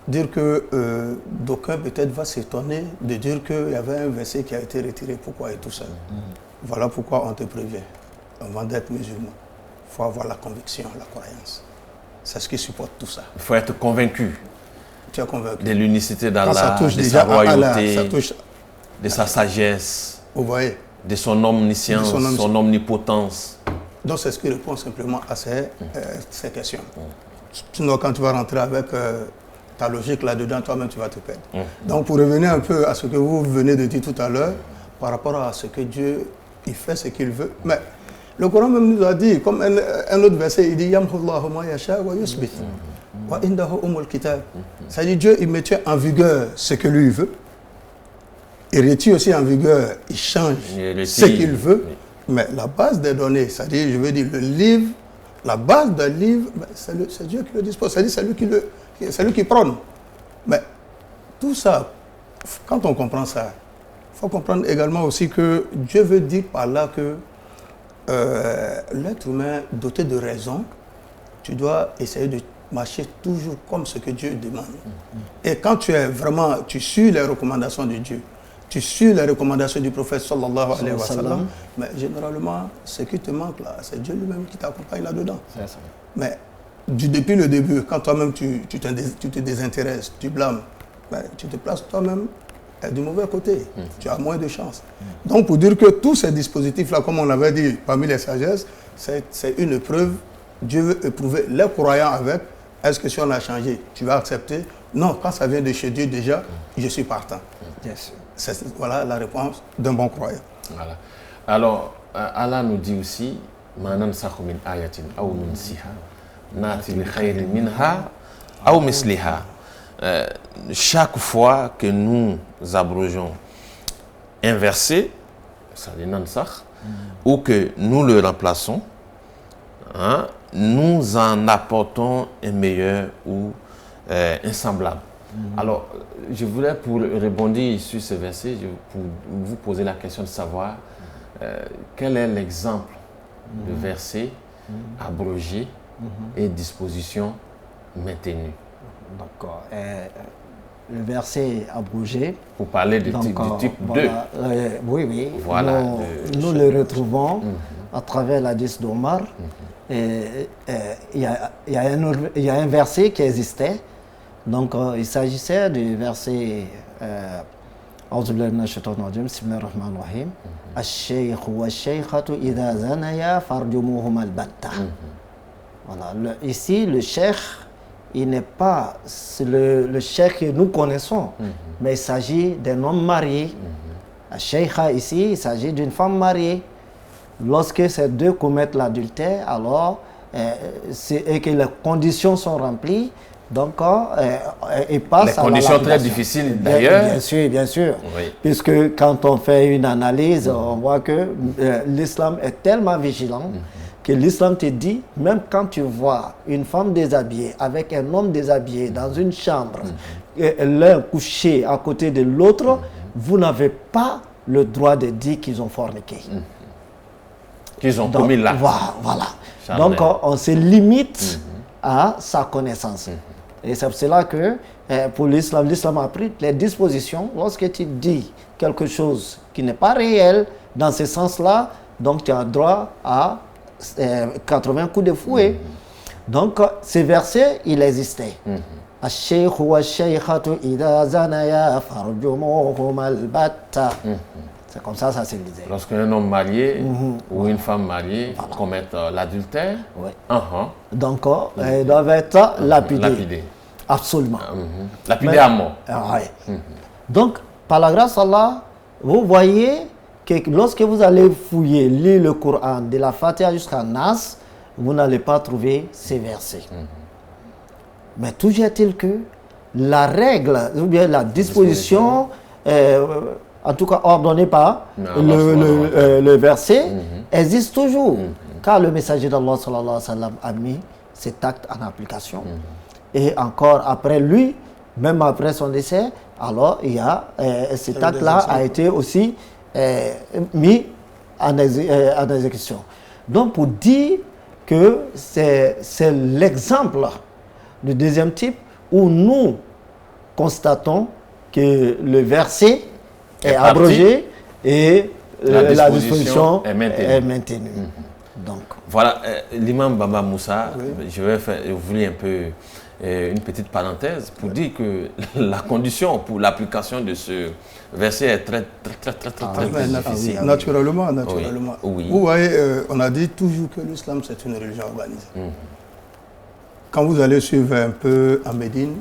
dire que d'aucuns peut-être va s'étonner de dire qu'il y avait un verset qui a été retiré, pourquoi et tout ça. Voilà pourquoi on te prévient, avant d'être musulman, il faut avoir la conviction, la croyance. C'est ce qui supporte tout ça. Il faut être convaincu. Tu es convaincu. De l'unicité d'Allah, de sa royauté, de sa sagesse, vous voyez, de son omniscience, son omnipotence. Donc c'est ce qui répond simplement à ces questions. Sinon quand tu vas rentrer avec ta logique là-dedans, toi-même tu vas te perdre. Donc pour revenir un peu à ce que vous venez de dire tout à l'heure, par rapport à ce que Dieu, il fait ce qu'il veut. Mais le Coran même nous a dit, comme un autre verset, il dit « Yamhullahu ma yasha wa yusbit » wa indahu umul kitab. C'est-à-dire Dieu, il mettait en vigueur ce que lui veut. Il retire aussi en vigueur, il change ce qu'il veut. Mais la base des données, c'est-à-dire, je veux dire, le livre, la base d'un livre, ben, c'est Dieu qui le dispose, c'est-à-dire c'est lui qui prône. Mais tout ça, quand on comprend ça, il faut comprendre également aussi que Dieu veut dire par là que l'être humain doté de raison, tu dois essayer de marcher toujours comme ce que Dieu demande. Et quand tu suis les recommandations de Dieu, tu suis les recommandations du prophète sallallahu alayhi wa sallam, mais généralement, ce qui te manque là, c'est Dieu lui-même qui t'accompagne là-dedans. Mais depuis le début, quand toi-même tu te désintéresses, tu blâmes, ben, tu te places toi-même du mauvais côté. Tu as moins de chance. Donc pour dire que tous ces dispositifs-là, comme on avait dit parmi les sagesses, c'est une épreuve. Dieu veut éprouver les croyants avec. Est-ce que si on a changé, tu vas accepter? Non, quand ça vient de chez Dieu déjà, je suis partant. Yes. Voilà la réponse d'un bon croyant. Voilà. Alors, Allah nous dit aussi, Manan min ayatin aw nunsiha, nati bi khayrin minha aw misliha. Chaque fois que nous abrogeons un verset, c'est-à-dire nansakh, ou que nous le remplaçons, hein, nous en apportons un meilleur ou un semblable. Alors, je voulais, pour rebondir sur ce verset, pour vous poser la question de savoir quel est l'exemple de verset abrogé et disposition maintenue. D'accord. Le verset abrogé. Pour parler du type 2. Voilà, oui. Voilà, nous le retrouvons à travers la hadith d'Omar. Il y a un verset qui existait. Donc, il s'agissait du verset أعوذ بالله من الشيطان الرجيم بسم الله الرحمن الرحيم الشيخ والشيخة إذا زنيا فارجموهما البتة. Voilà. Ici, le cheikh, il n'est pas le cheikh que nous connaissons, mais il s'agit d'un homme marié. La cheikha ici, il s'agit d'une femme mariée. Lorsque ces deux commettent l'adultère, alors, et que les conditions sont remplies, donc, il passe les conditions très difficiles d'ailleurs. Bien sûr. Oui. Puisque quand on fait une analyse, on voit que l'islam est tellement vigilant que l'islam te dit, même quand tu vois une femme déshabillée avec un homme déshabillé dans une chambre, l'un couché à côté de l'autre, vous n'avez pas le droit de dire qu'ils ont forniqué. Qu'ils ont commis l'acte. Voilà. Charnel. Donc, on se limite à sa connaissance. Et c'est pour cela que pour l'islam, l'islam a pris les dispositions. Lorsque tu dis quelque chose qui n'est pas réel, dans ce sens-là, donc tu as droit à 80 coups de fouet. Donc, ce verset, il existait. الشيخ والشيخة إذا زنيا فارجموهما البتة. C'est comme ça se disait. Lorsqu'un homme marié ou une femme mariée commettent l'adultère, donc ils doivent être lapidés. Absolument. Lapidés à mort. Donc, par la grâce d'Allah, vous voyez que lorsque vous allez fouiller, lire le Coran de la Fatiha jusqu'à Nas, vous n'allez pas trouver ces versets. Mais toujours est-il que la règle, ou bien la disposition, en tout cas ordonné par le verset, existe toujours. Car le messager d'Allah sallallahu alayhi wa sallam a mis cet acte en application. Et encore après lui, même après son décès, alors il y a cet acte-là a été aussi mis en exécution. Donc pour dire que c'est l'exemple du deuxième type où nous constatons que le verset est abrogé et la disposition est maintenue. Donc. Voilà, l'imam Baba Moussa, je vais ouvrir un peu une petite parenthèse pour dire que la condition pour l'application de ce verset est très difficile. Naturellement. Oui. Vous voyez, on a dit toujours que l'islam c'est une religion organisée. Quand vous allez suivre un peu en Médine,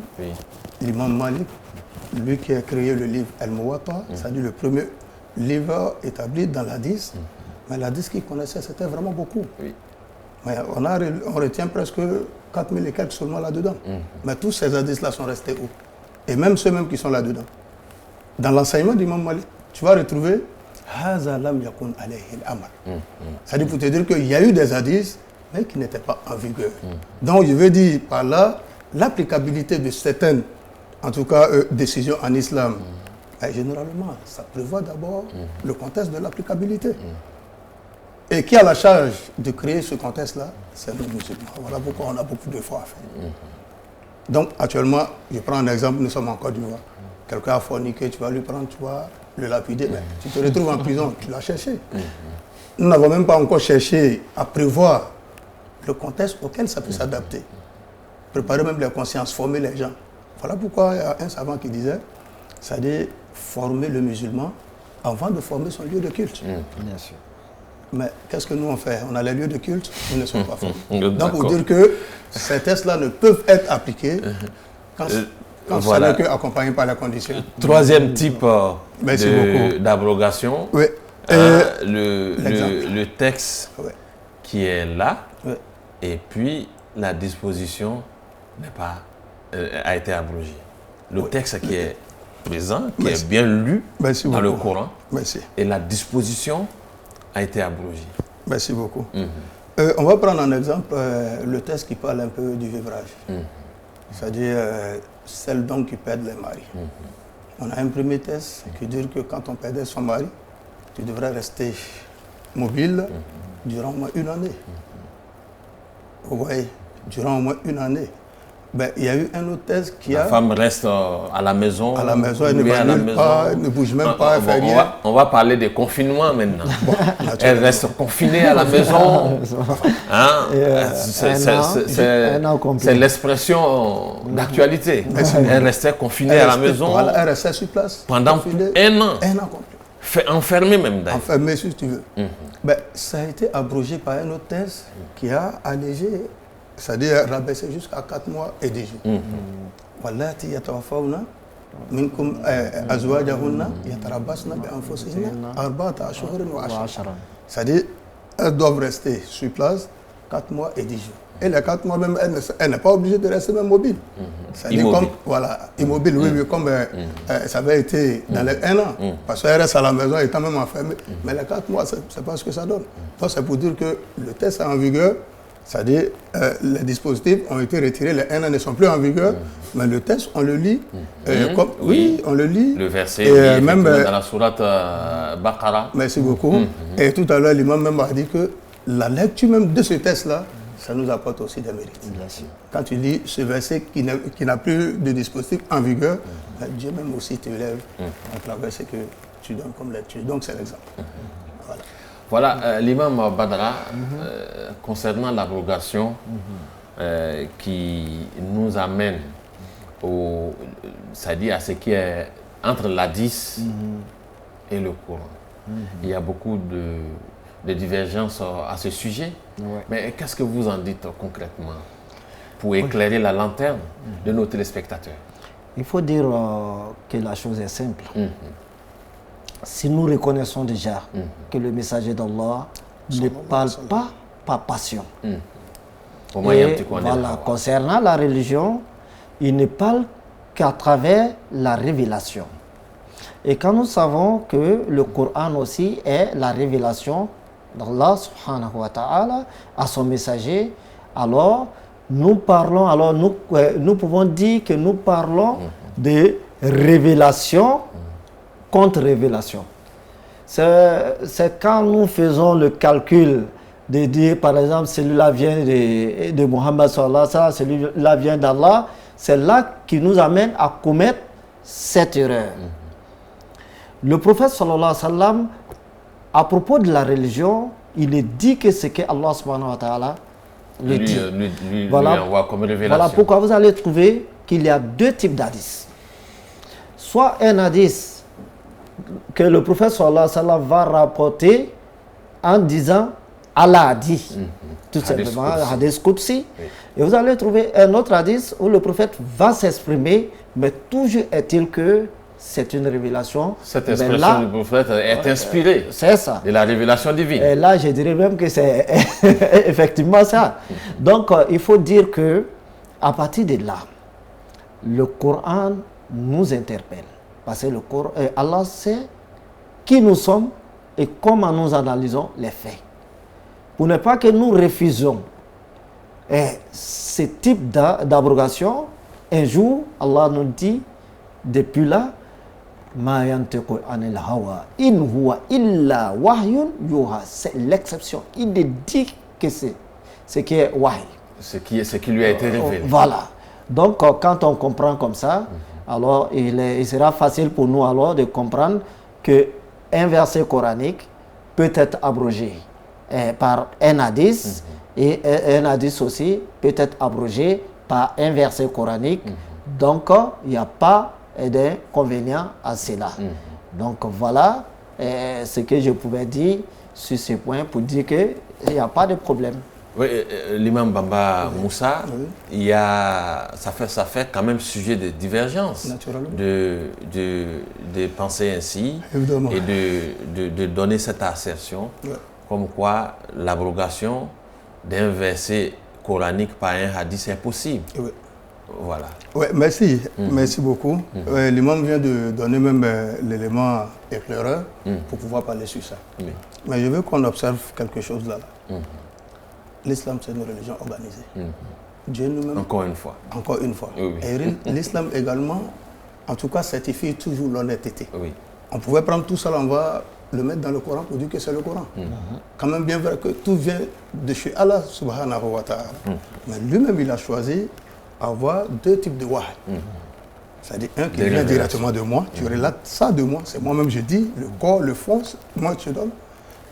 l'imam Malik, lui qui a créé le livre Al-Muwatta, c'est-à-dire le premier livre établi dans l'hadith, mais l'hadith qu'il connaissait, c'était vraiment beaucoup. Mais on retient presque 4000 et quelques seulement là-dedans. Mais tous ces hadiths-là sont restés où? Et même ceux-mêmes qui sont là-dedans. Dans l'enseignement d'imam Malik, tu vas retrouver Haza lam yakun alayhi al-amr. C'est-à-dire pour te dire qu'il y a eu des hadiths, mais qui n'étaient pas en vigueur. Donc je veux dire par là, l'applicabilité de certaines, en tout cas, décisions en islam, généralement, ça prévoit d'abord le contexte de l'applicabilité. Et qui a la charge de créer ce contexte-là? C'est nous musulmans. Voilà pourquoi on a beaucoup de foi à faire. Donc actuellement, je prends un exemple, nous sommes en Côte d'Ivoire. Quelqu'un a forniqué, tu vas lui prendre, tu vas le lapider, mais tu te retrouves en prison, tu l'as cherché. Nous n'avons même pas encore cherché à prévoir le contexte auquel ça peut s'adapter. Préparer même les consciences, former les gens. Voilà pourquoi il y a un savant qui disait, c'est-à-dire former le musulman avant de former son lieu de culte. Bien sûr. Mais qu'est-ce que nous on fait? On a les lieux de culte, nous ne sommes pas formés. Donc pour dire que ces tests-là ne peuvent être appliqués quand voilà. ça n'est qu'accompagné par la condition. Troisième type Merci beaucoup. d'abrogation, Oui. le texte Oui. qui est là, Oui. et puis la disposition n'est pas, a été abrogée. Le texte qui est présent, qui est bien lu Merci dans le beaucoup. Coran, Merci. et la disposition a été abrogée. Merci beaucoup. On va prendre en exemple le texte qui parle un peu du vévrage. C'est-à-dire celles donc qui perdent les maris. On a un premier texte qui dit que quand on perdait son mari, tu devrais rester mobile durant au moins une année. Vous voyez, durant au moins une année. Ben, il y a eu un autre texte qui La a... femme reste à la maison. À la maison, elle ne lui va à la nulle maison. part, elle ne bouge même pas, elle fait rien. On va parler des confinements maintenant. Elle naturellement. reste confinée à la maison. Hein? Un an complet. C'est l'expression d'actualité. Elle restait confinée à la maison Voilà, elle restait sur place. pendant confinée, un an. Un an complet. Enfermée même d'ailleurs. Enfermé si tu veux. Ben, ça a été abrogé par un autre texte qui a allégé, c'est-à-dire rabaissé jusqu'à 4 mois et 10 jours. Wallati yatawaffawna minkum azwajahunna yatarabbasna bi anfusihinna arba'ata ashhurin wa ashra. C'est-à-dire elles doivent rester sur place 4 mois et 10 jours. Et les 4 mois même, elle n'est pas obligée de rester même mobile. C'est-à-dire Immobile. comme, voilà, immobile, oui, comme ça avait été dans les 1 an. Parce qu'elle reste à la maison étant même enfermée. Mais les 4 mois, c'est pas ce que ça donne. Donc c'est pour dire que le test est en vigueur, c'est-à-dire les dispositifs ont été retirés, les 1 an ne sont plus en vigueur, mais le test, on le lit. Comme, oui, on le lit. Le verset Et même, même, dans la sourate Baqara. Merci beaucoup. Et tout à l'heure, l'imam même a dit que la lecture même de ce test-là, ça nous apporte aussi des mérites. Bien sûr. Quand tu lis ce verset qui n'a plus de dispositif en vigueur, ben Dieu même aussi te lève à travers ce que tu donnes comme lecture. Donc c'est l'exemple. Voilà. Voilà, l'imam Badra, concernant l'abrogation qui nous amène c'est-à-dire à ce qui est entre l'hadith et le Coran. Il y a beaucoup de divergences à ce sujet. Ouais. Mais qu'est-ce que vous en dites concrètement pour éclairer la lanterne de nos téléspectateurs? Il faut dire que la chose est simple. Si nous reconnaissons déjà que le messager d'Allah ne parle pas par passion. Et voilà, concernant la religion, il ne parle qu'à travers la révélation. Et quand nous savons que le Coran aussi est la révélation d'Allah subhanahu wa ta'ala à son messager, alors nous parlons, nous pouvons dire que nous parlons de révélation contre révélation. C'est quand nous faisons le calcul de dire, par exemple, celui-là vient de Muhammad sallallahu alayhi wa sallam, celui-là vient d'Allah, c'est là qui nous amène à commettre cette erreur. Le prophète sallallahu alayhi wa sallam, à propos de la religion, il est dit que c'est que Allah subhanahu wa ta'ala le dit. Voilà, lui envoie comme révélation. Voilà pourquoi vous allez trouver qu'il y a deux types d'hadiths. Soit un hadith que le prophète sallallahu alayhi wa sallam va rapporter en disant Allah a dit, tout simplement, hadith Qudsi. Et vous allez trouver un autre hadith où le prophète va s'exprimer, mais toujours est-il que c'est une révélation. Cette expression du prophète est inspirée de la révélation divine. Et là, je dirais même que c'est effectivement ça. Donc, il faut dire que à partir de là, le Coran nous interpelle. Parce que le Coran, Allah sait qui nous sommes et comment nous analysons les faits. Pour ne pas que nous refusions ce type d'abrogation, un jour, Allah nous dit, depuis là, Ma yantiqu anil hawa in huwa illa wahyun yuha. C'est l'exception. Il dit que c'est ce qui est wahy. Ce qui lui a été révélé. Voilà. Donc, quand on comprend comme ça, alors il sera facile pour nous alors de comprendre qu'un verset coranique peut être abrogé par un hadith et un hadith aussi peut être abrogé par un verset coranique. Donc, il n'y a pas d'inconvénient à cela. Donc, voilà ce que je pouvais dire sur ce point pour dire qu'il n'y a pas de problème. Oui, l'imam Bamba Moussa, ça fait quand même sujet de divergence de penser ainsi. Évidemment. Et de donner cette assertion comme quoi l'abrogation d'un verset coranique par un hadith est possible. Oui. Voilà. Oui, merci. Merci beaucoup. L'imam vient de donner même l'élément éclaireur pour pouvoir parler sur ça. Mais je veux qu'on observe quelque chose là. L'islam, c'est une religion organisée. Dieu nous-mêmes. Encore une fois. Encore une fois. Oui. Et l'islam également, en tout cas, certifie toujours l'honnêteté. Oui. On pouvait prendre tout ça, on va le mettre dans le Coran pour dire que c'est le Coran. Quand même bien vrai que tout vient de chez Allah subhanahu wa ta'ala. Mais lui-même, il a choisi avoir deux types de wahy. C'est-à-dire un qui vient directement de moi, tu relates ça de moi, c'est moi-même je dis, le corps, le fond, moi je te donne.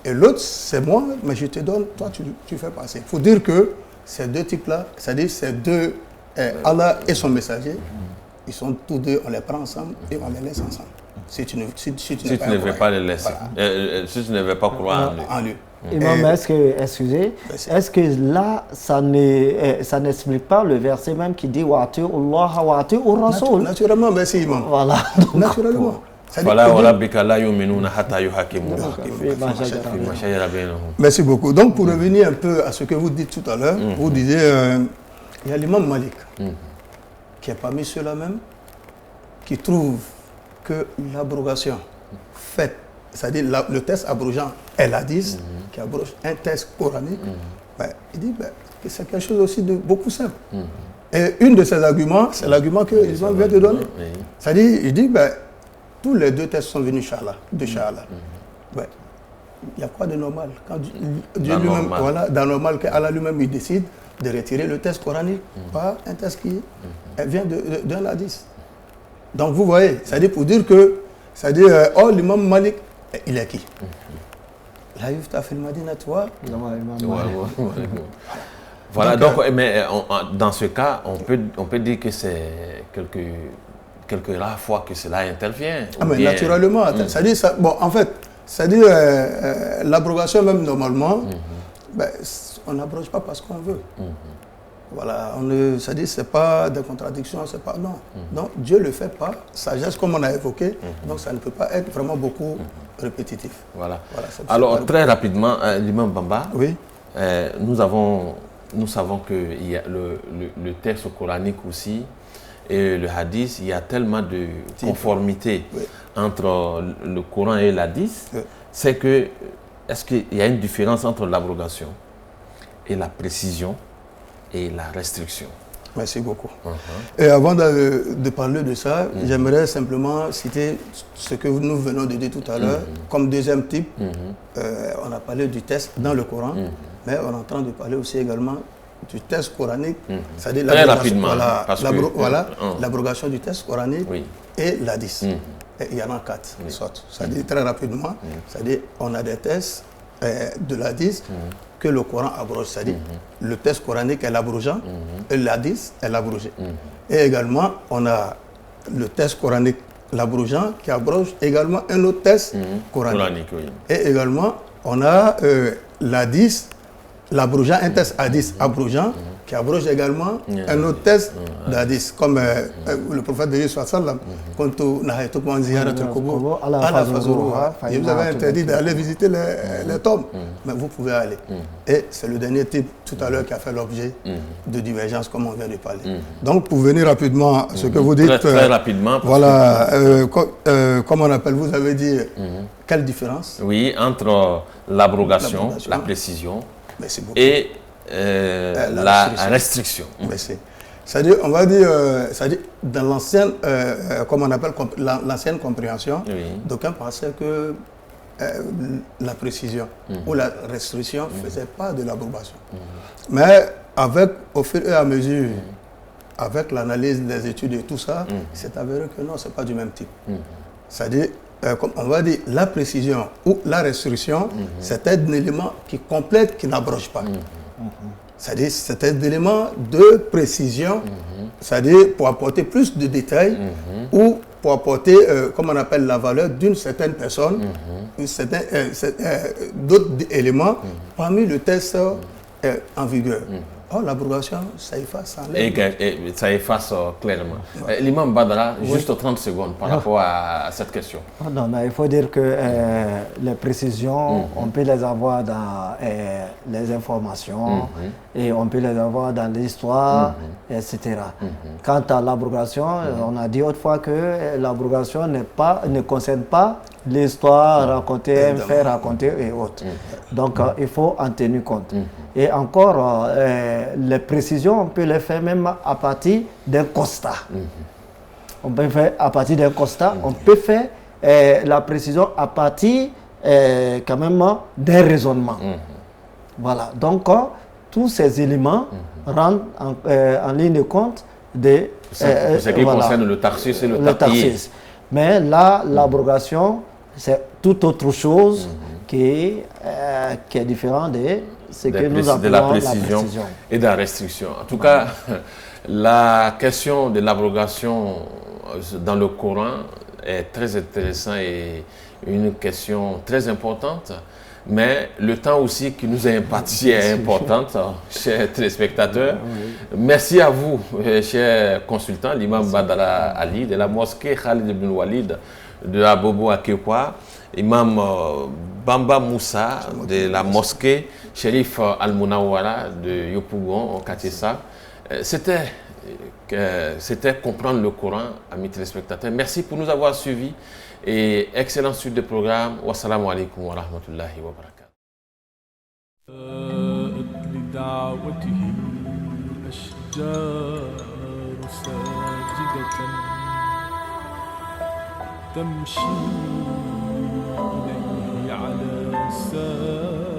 Et l'autre, c'est moi, mais je te donne, toi tu fais passer. Il faut dire que ces deux types-là, c'est-à-dire ces deux, Allah et son messager, ils sont tous deux, on les prend ensemble et on les laisse ensemble. Si tu ne veux pas les laisser, si tu ne veux pas croire en lui. Imam, est-ce que là, ça n'explique pas le verset même qui dit « Wa'ati'u Allah wa'ati'u Rasul » Naturellement, merci Imam. Voilà. Naturellement. Merci beaucoup. Donc, pour revenir un peu à ce que vous dites tout à l'heure, vous disiez, il y a l'imam Malik, qui est parmi ceux-là même, qui trouve que l'abrogation faite, c'est-à-dire le texte abrogeant El Hadith, qui abroge un texte coranique, il dit que c'est quelque chose aussi de beaucoup simple. Et une de ses arguments, c'est l'argument que l'imam vient de donner. C'est-à-dire, il dit, tous les deux textes sont venus de Sha'Allah. Il y a quoi de normal? Quand Dieu lui-même, voilà, dans normal qu'Allah lui-même, il décide de retirer le texte coranique par un texte qui vient d'un hadith. Donc vous voyez, c'est-à-dire pour dire que, c'est-à-dire, l'imam Malik, il est qui? La Yufta fil Madina, tu vois? Voilà, donc, mais dans ce cas, on peut dire que c'est quelques rares fois que cela intervient. Mais naturellement, c'est-à-dire, bon, en fait, c'est-à-dire, l'abrogation même normalement, on n'abroge pas parce qu'on veut. Voilà, c'est-à-dire, c'est pas de contradiction, c'est pas, non. Donc, Dieu le fait par sagesse, comme on a évoqué, donc ça ne peut pas être vraiment beaucoup répétitif. Voilà. Alors, très rapidement, l'imam Bamba, oui. Nous savons que il y a le texte coranique aussi, et le hadith, il y a tellement de conformité entre le Coran et l'hadith, c'est que, est-ce qu'il y a une différence entre l'abrogation et la précision et la restriction? Merci beaucoup. Et avant de parler de ça, j'aimerais simplement citer ce que nous venons de dire tout à l'heure. Comme deuxième type, on a parlé du texte dans le Coran, mais on est en train de parler aussi également du texte coranique, c'est-à-dire l'abrogation du texte coranique et l'hadith. Et il y en a 4 sortes. C'est-à-dire très rapidement, c'est-à-dire on a des textes de l'hadith que le Coran abroge, c'est-à-dire le texte coranique est l'abrogeant et l'hadith est l'abrogé. Et également, on a le texte coranique l'abrogeant qui abroge également un autre texte coranique. Et également, on a l'hadith, l'abrogeant, un texte hadith abrogeant qui abroge également un autre texte d'Hadith, comme le prophète de Dieu sallam, quand vous avez interdit d'aller visiter les tombes, mais vous pouvez aller. Et c'est le dernier type tout à l'heure qui a fait l'objet de divergence, comme on vient de parler. Donc, pour venir rapidement à ce que vous dites, très rapidement. Voilà, comment on appelle, vous avez dit, quelle différence? Oui, entre l'abrogation, la précision et la restriction. C'est-à-dire, on va dire, dans l'ancienne, comment on appelle, l'ancienne compréhension, d'aucuns pensaient que la précision ou la restriction ne faisait pas de l'abrogation. Mais au fur et à mesure, avec l'analyse des études et tout ça, c'est avéré que non, ce n'est pas du même type. C'est-à-dire, comme on va dire, la précision ou la restriction, c'est un élément qui complète, qui n'abroge pas. C'est-à-dire, c'est un élément de précision, c'est-à-dire pour apporter plus de détails ou pour apporter, comme on appelle, la valeur d'une certaine personne, d'autres éléments parmi le texte en vigueur. Or, l'abrogation, ça efface. Ça efface clairement. L'imam Badara, juste 30 secondes par rapport à cette question. Non, mais il faut dire que les précisions, on peut les avoir dans les informations et on peut les avoir dans l'histoire, etc. Quant à l'abrogation, on a dit autrefois que l'abrogation ne concerne pas l'histoire racontée, un fait raconté et autres. Donc, il faut en tenir compte. Et encore, les précisions, on peut les faire même à partir d'un constat. On peut faire à partir d'un constat, on peut faire la précision à partir quand même d'un raisonnement. Voilà, donc tous ces éléments rentrent en ligne de compte de ce qui concerne le tarsus et le tarsier. Mais là, l'abrogation, c'est tout autre chose qui est différent de ce que nous appelons la précision et de la restriction. En tout cas, la question de l'abrogation dans le Coran est très intéressante et une question très importante. Mais le temps aussi qui nous est imparti est important, chers téléspectateurs. Merci à vous, chers consultants, l'imam Badara Ali de la mosquée Khalid ibn Walid de Abobo Akekwa, imam Bamba Moussa de la mosquée Chérif Al-Munawara de Yopougon au Katissa. C'était comprendre le Coran, amis téléspectateurs. Merci pour nous avoir suivis. Et excellente suite de programme. Wassalamu alaikum wa rahmatullahi wa barakatuh. لدعوته الأشجار ساجدة تمشي إليه على ساجدة